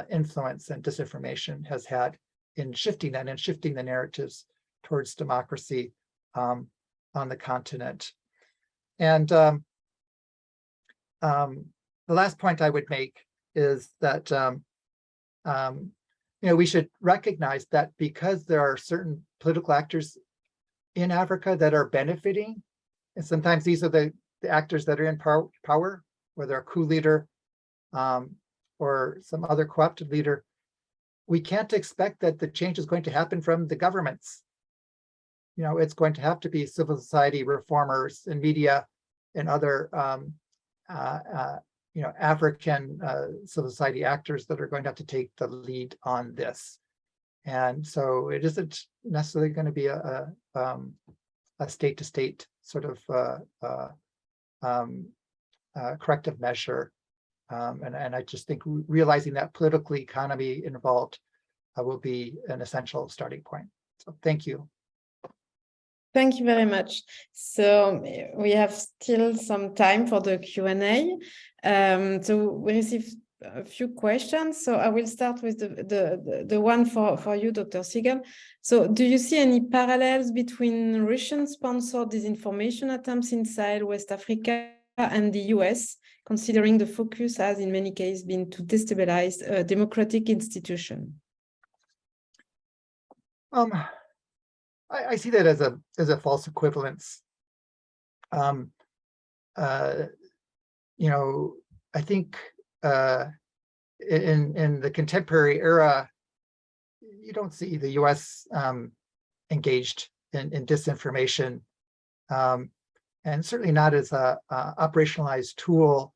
B: influence and disinformation has had in shifting that and shifting the narratives towards democracy on the continent. And the last point I would make is that we should recognize that because there are certain political actors in Africa that are benefiting, and sometimes these are the actors that are in power, whether a coup leader or some other co-opted leader, we can't expect that the change is going to happen from the governments. It's going to have to be civil society reformers and media and other African civil society actors that are going to have to take the lead on this. And so it isn't necessarily going to be a state-to-state sort of corrective measure. And I just think realizing that political economy involved will be an essential starting point. So thank you.
A: Thank you very much. So we have still some time for the Q&A. So we received a few questions. So I will start with the one for you, Dr. Siegel. So do you see any parallels between Russian-sponsored disinformation attempts in Sahel, West Africa, and the US, considering the focus has in many cases been to destabilize a democratic institution?
B: I see that as a false equivalence. I think in the contemporary era, you don't see the U.S. Engaged in disinformation, and certainly not as a operationalized tool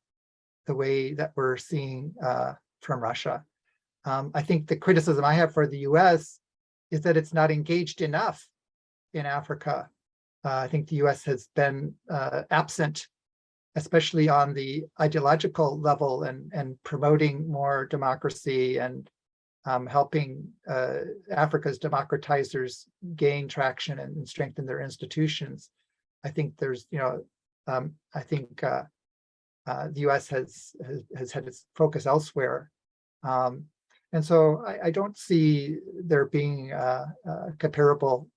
B: the way that we're seeing from Russia. I think the criticism I have for the US is that it's not engaged enough in Africa. I think the US has been absent, especially on the ideological level, and promoting more democracy and helping Africa's democratizers gain traction and strengthen their institutions. I think there's, I think the US has had its focus elsewhere. And so I don't see there being a comparable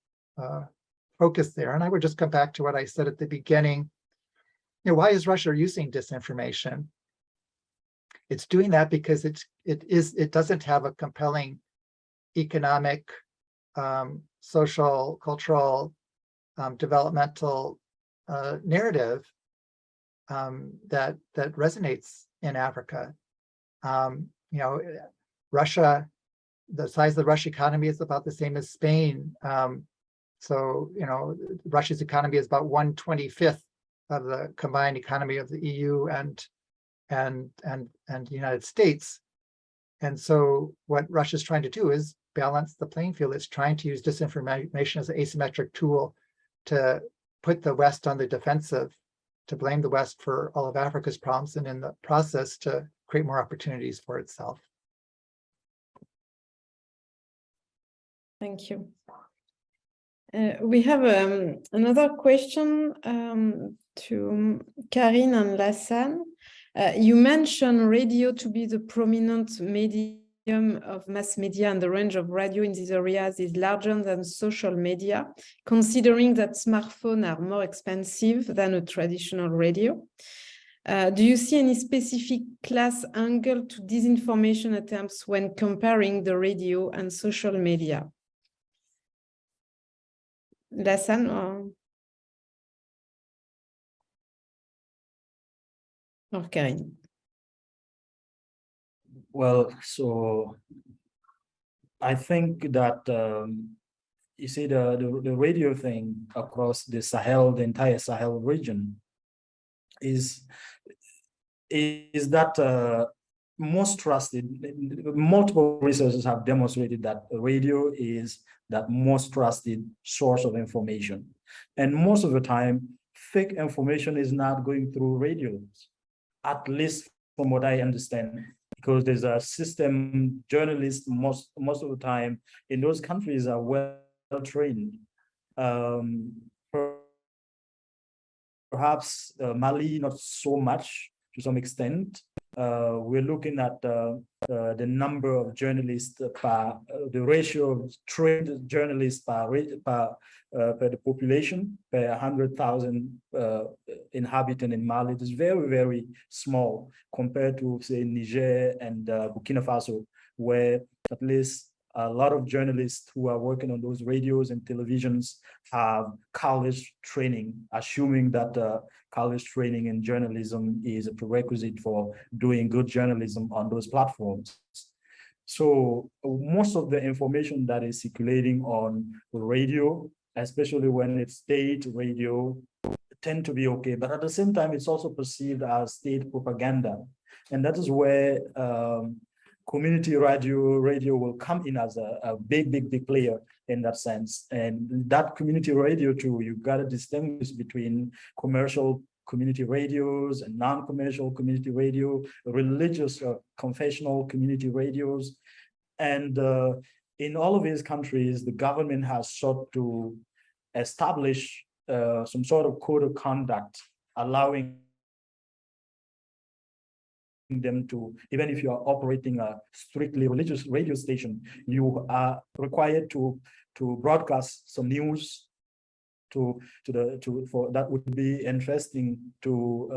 B: focus there. And I would just come back to what I said at the beginning. Why is Russia using disinformation? It's doing that because it doesn't have a compelling economic, social, cultural, developmental narrative that resonates in Africa. Russia, the size of the Russian economy is about the same as Spain. So Russia's economy is about 1/25 of the combined economy of the EU and the United States. And so what Russia's trying to do is balance the playing field. It's trying to use disinformation as an asymmetric tool to put the West on the defensive, to blame the West for all of Africa's problems, and in the process to create more opportunities for itself.
A: Thank you. We have another question to Karine and Lassan. You mentioned radio to be the prominent medium of mass media, and the range of radio in these areas is larger than social media, considering that smartphones are more expensive than a traditional radio. Do you see any specific class angle to disinformation attempts when comparing the radio and social media? Lassan or Karine?
C: Well, so I think that you see the radio thing across the Sahel, the entire Sahel region, is that most trusted. Multiple researchers have demonstrated that radio is that most trusted source of information, and most of the time, fake information is not going through radios, at least from what I understand, because there's a system. Journalists most of the time in those countries are well trained. Perhaps Mali, not so much, to some extent. We're looking at the number of journalists the ratio of trained journalists per the population per 100,000 inhabitants in Mali. It is very, very small compared to, say, Niger and Burkina Faso, where at least a lot of journalists who are working on those radios and televisions have college training, assuming that college training in journalism is a prerequisite for doing good journalism on those platforms. So most of the information that is circulating on radio, especially when it's state radio, tend to be okay. But at the same time, it's also perceived as state propaganda. And that is where community radio will come in as a big player in that sense. And that community radio too, you've got to distinguish between commercial community radios and non-commercial community radio, religious confessional community radios. And in all of these countries, the government has sought to establish some sort of code of conduct, allowing them to, even if you are operating a strictly religious radio station, you are required to broadcast some news for that would be interesting to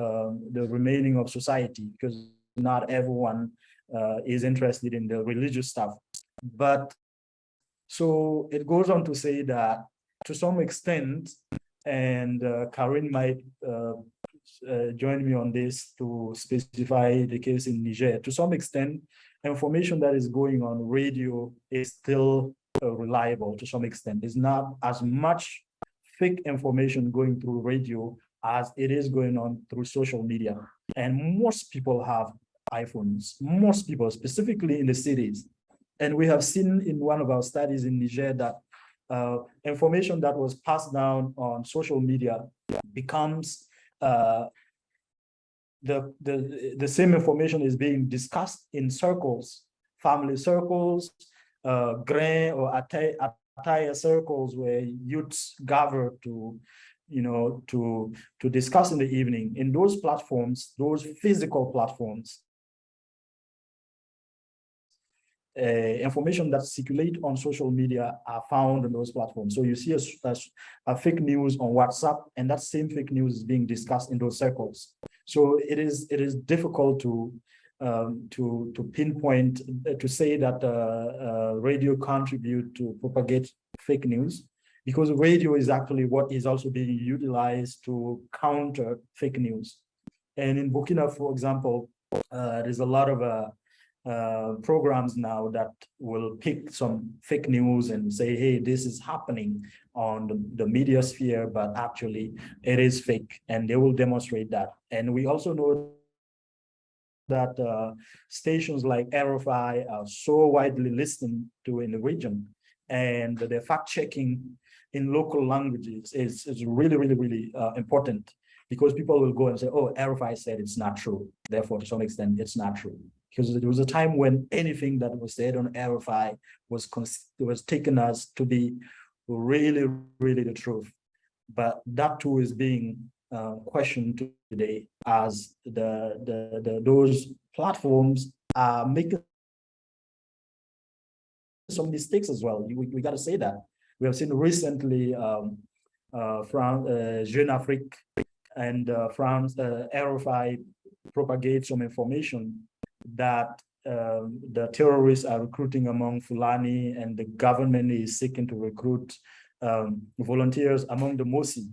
C: the remaining of society, because not everyone is interested in the religious stuff. But so it goes on to say that to some extent, and Karine might join me on this to specify the case in Niger, to some extent, information that is going on radio is still reliable to some extent. It's not as much fake information going through radio as it is going on through social media. And most people have iPhones. Most people, specifically in the cities, And we have seen in one of our studies in Niger that information that was passed down on social media becomes the same information is being discussed in circles, family circles, grain or attire circles, where youths gather to, to discuss in the evening. In those platforms, those physical platforms, information that circulate on social media are found on those platforms. So you see a fake news on WhatsApp, and that same fake news is being discussed in those circles. So it is difficult to pinpoint, to say that radio contribute to propagate fake news, because radio is actually what is also being utilized to counter fake news. And in Burkina, for example, there's a lot of programs now that will pick some fake news and say, hey, this is happening on the media sphere, but actually it is fake, and they will demonstrate that. And we also know that stations like RFI are so widely listened to in the region, and the fact-checking in local languages is really, really, really important, because people will go and say, oh, RFI said it's not true, therefore to some extent it's not true. Because there was a time when anything that was said on RFI was taken as to be really, really the truth. But that too is being questioned today, as those platforms are making some mistakes as well. We got to say that. We have seen recently from Jeune Afrique and France, RFI propagate some information that the terrorists are recruiting among Fulani, and the government is seeking to recruit volunteers among the Mosi.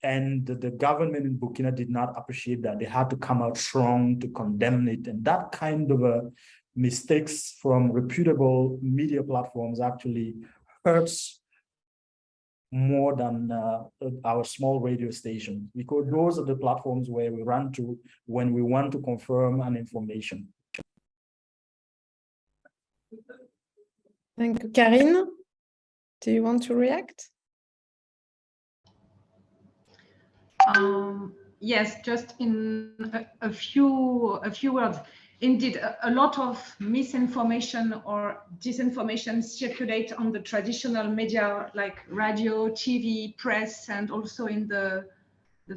C: And the government in Burkina did not appreciate that. They had to come out strong to condemn it. And that kind of mistakes from reputable media platforms actually hurts more than our small radio station, because those are the platforms where we run to when we want to confirm an information.
A: Thank you. Karine, do you want to react?
D: Yes, just in a few words. Indeed, a lot of misinformation or disinformation circulate on the traditional media like radio, TV, press, and also in the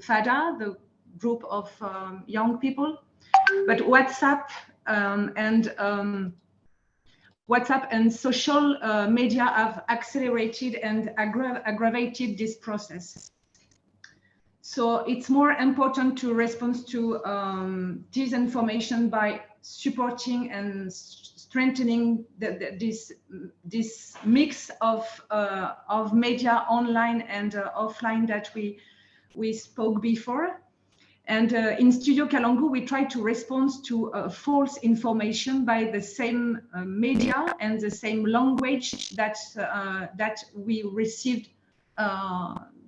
D: FADA, the group of young people. But WhatsApp and social media have accelerated and aggravated this process. So it's more important to respond to disinformation by supporting and strengthening this mix of media online and offline that we spoke before. And in Studio Kalangu, we try to respond to false information by the same media and the same language that we received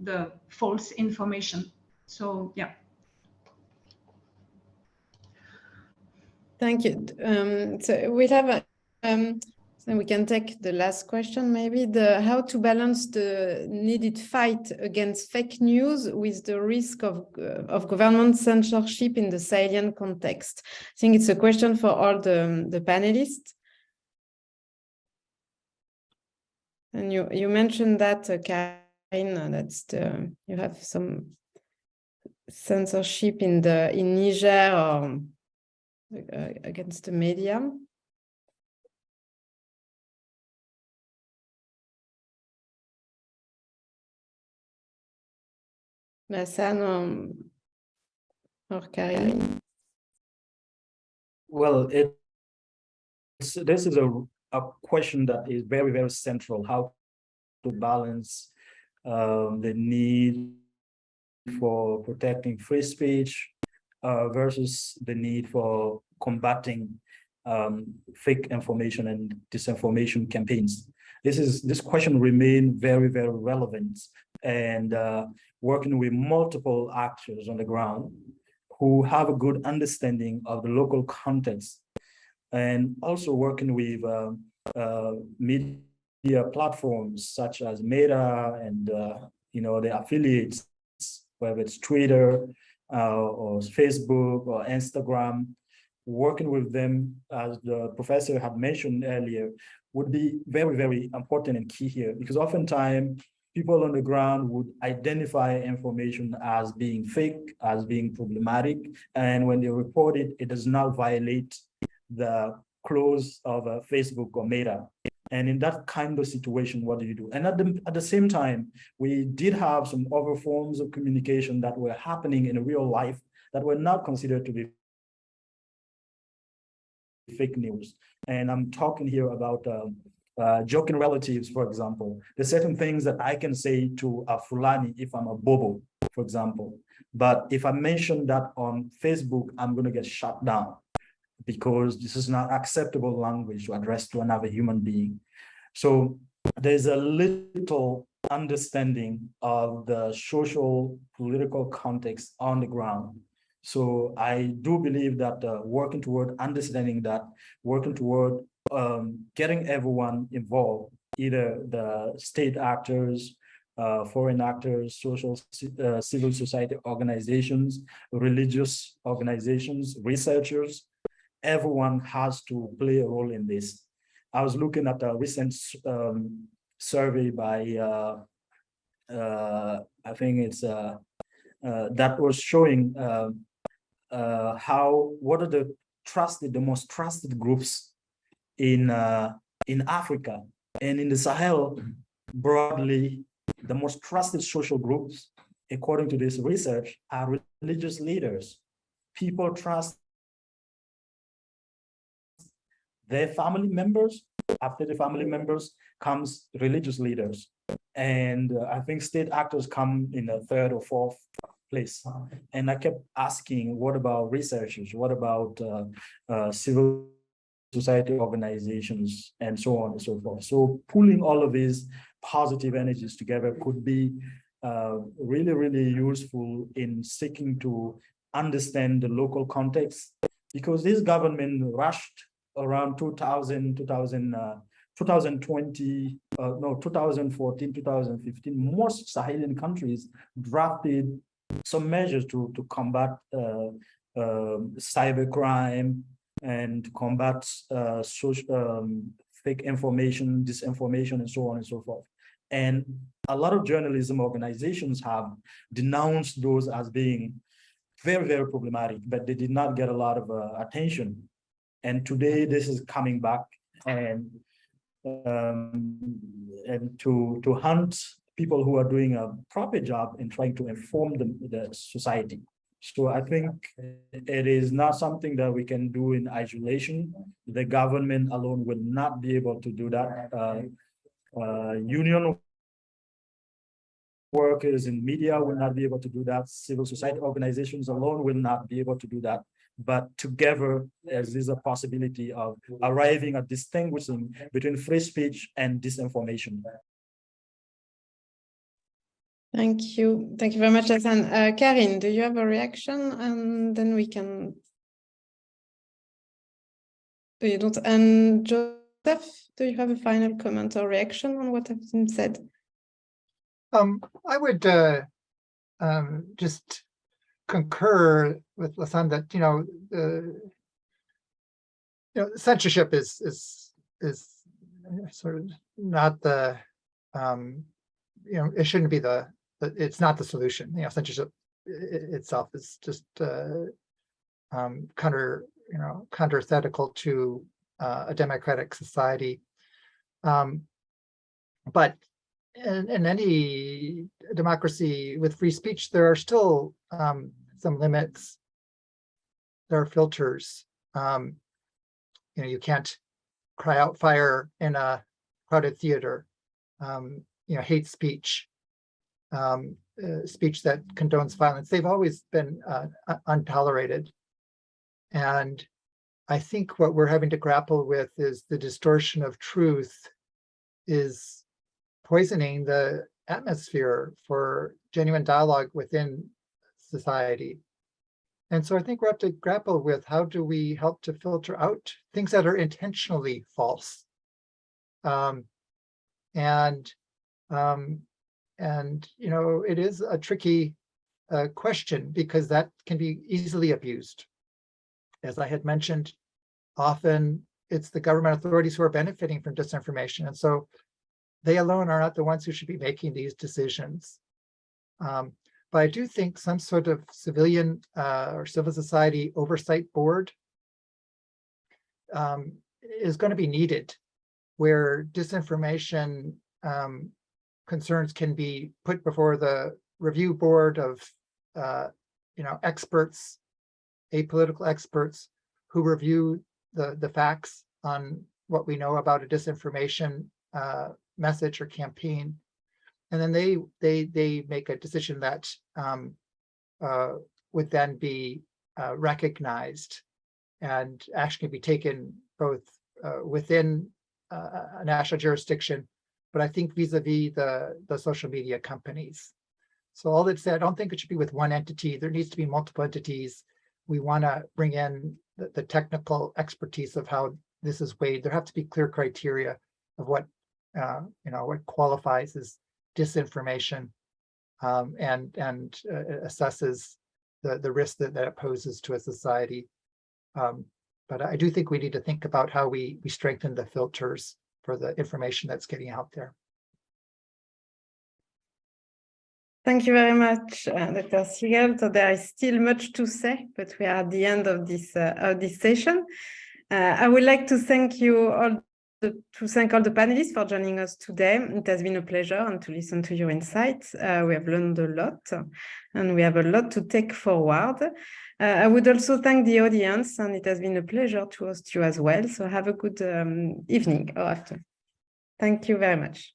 D: the false information. So, yeah.
A: Thank you. So we'll have so we can take the last question, maybe, how to balance the needed fight against fake news with the risk of government censorship in the Sahelian context. I think it's a question for all the panelists. And you mentioned that, Karine, that's you have some censorship in Niger or against the media. Hassan or Karine?
C: Well, this is a question that is very, very central, how to balance the need for protecting free speech versus the need for combating fake information and disinformation campaigns. This question remains very, very relevant, and working with multiple actors on the ground who have a good understanding of the local context and also working with media platforms such as Meta and the affiliates, whether it's Twitter or Facebook or Instagram. Working with them, as the professor had mentioned earlier, would be very, very important and key here, because oftentimes people on the ground would identify information as being fake, as being problematic, and when they report it, it does not violate the clause of Facebook or Meta. And in that kind of situation, what do you do? And at the same time, we did have some other forms of communication that were happening in real life that were not considered to be fake news. And I'm talking here about joking relatives, for example. There's certain things that I can say to a Fulani if I'm a Bobo, for example. But if I mention that on Facebook, I'm going to get shut down, because this is not acceptable language to address to another human being. So there's a little understanding of the social political context on the ground. So I do believe that working toward understanding that, working toward getting everyone involved, either the state actors, foreign actors, civil society organizations, religious organizations, researchers, everyone has to play a role in this. I was looking at a recent survey by, I think it's, that was showing what are the most trusted groups in Africa and in the Sahel broadly. The most trusted social groups, according to this research, are religious leaders. People trust their family members. After the family members comes religious leaders. And I think state actors come in the third or fourth place. And I kept asking, what about researchers? What about civil society organizations, and so on and so forth? So pulling all of these positive energies together could be really, really useful in seeking to understand the local context, because this government rushed around 2014, 2015, most Sahelian countries drafted some measures to combat cybercrime and to combat fake information, disinformation, and so on and so forth. And a lot of journalism organizations have denounced those as being very, very problematic, but they did not get a lot of attention. And today this is coming back, and to hunt people who are doing a proper job in trying to inform the society. So I think it is not something that we can do in isolation. The government alone will not be able to do that. Union workers in media will not be able to do that. Civil society organizations alone will not be able to do that. But together, there is a possibility of arriving at distinguishing between free speech and disinformation.
A: Thank you. Thank you very much, Hassan. Karin, do you have a reaction? And then we can... You don't. And Joseph, do you have a final comment or reaction on what has been said?
B: I would just concur with Hassan that censorship is sort of not the it shouldn't be it's not the solution. Censorship itself is just counterthetical to a democratic society. But in any democracy with free speech, there are still some limits. There are filters. You can't cry out fire in a crowded theater. Hate speech, speech that condones violence, they've always been untolerated. And I think what we're having to grapple with is the distortion of truth is poisoning the atmosphere for genuine dialogue within society. And so I think we have to grapple with how do we help to filter out things that are intentionally false. And you know, it is a tricky question because that can be easily abused. As I had mentioned, often it's the government authorities who are benefiting from disinformation. And so they alone are not the ones who should be making these decisions. But I do think some sort of civilian or civil society oversight board is going to be needed, where disinformation concerns can be put before the review board of you know, experts, apolitical experts who review the facts on what we know about a disinformation message or campaign. And then they make a decision that would then be recognized and actually be taken both within a national jurisdiction, but I think vis-a-vis the social media companies. So all that said, I don't think it should be with one entity. There needs to be multiple entities. We want to bring in the technical expertise of how this is weighed. There have to be clear criteria of what you know, what qualifies as disinformation and assesses the risk that it poses to a society. But I do think we need to think about how we strengthen the filters for the information that's getting out there.
A: Thank you very much, Dr. Siegel. So there is still much to say, but we are at the end of this session. I would like to thank you all, thank all the panelists for joining us today. It has been a pleasure and to listen to your insights. We have learned a lot and we have a lot to take forward. I would also thank the audience, and it has been a pleasure to host you as well. So have a good evening or afternoon. Thank you very much.